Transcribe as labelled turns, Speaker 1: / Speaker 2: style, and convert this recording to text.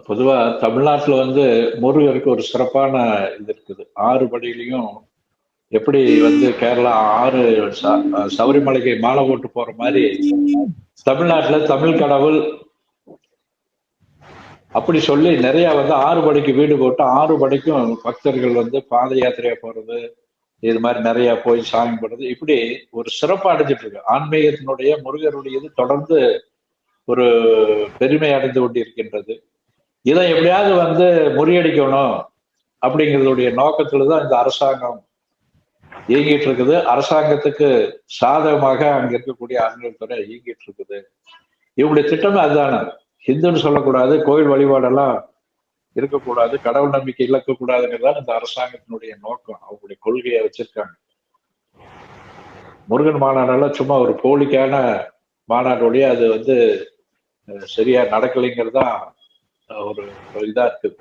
Speaker 1: பொதுவா தமிழ்நாட்டுல வந்து முருகருக்கு ஒரு சிறப்பான இது இருக்குது. 6 படியிலயும் எப்படி வந்து கேரளா 6 சபரிமலைக்கு மாலை போட்டு போற மாதிரி தமிழ்நாட்டுல தமிழ் கடவுள் அப்படி சொல்லி நிறைய வந்து 6 படிக்கு வீடு போட்டு 6 படிக்கும் பக்தர்கள் வந்து பாத யாத்திரையா போறது, இது மாதிரி நிறைய போய் சாமி போடுறது, இப்படி ஒரு சிறப்பு அடைஞ்சிட்டு இருக்கு. ஆன்மீகத்தினுடைய முருகருடையது தொடர்ந்து ஒரு பெருமை அடைந்து கொண்டு இருக்கின்றது. இதை எப்படியாவது வந்து முறியடிக்கணும் அப்படிங்கிறதுடைய நோக்கத்துலதான் இந்த அரசாங்கம் இயங்கிட்டு இருக்குது. அரசாங்கத்துக்கு சாதகமாக அங்க இருக்கக்கூடிய அறநிலையத்துறை இயங்கிட்டு இருக்குது. இவங்களுடைய திட்டமே அதுதானே. ஹிந்துன்னு சொல்லக்கூடாது, கோயில் வழிபாடெல்லாம் இருக்கக்கூடாது, கடவுள் நம்பிக்கை இழக்கக்கூடாதுங்கிறதான் இந்த அரசாங்கத்தினுடைய நோக்கம். அவங்களுடைய கொள்கையை வச்சிருக்காங்க. முருகன் மாநாடெல்லாம் சும்மா ஒரு போலிக்கான மாநாடுடைய அது வந்து சரியா நடக்கலைங்கிறதுதான் ஒரு இதா இருக்குது.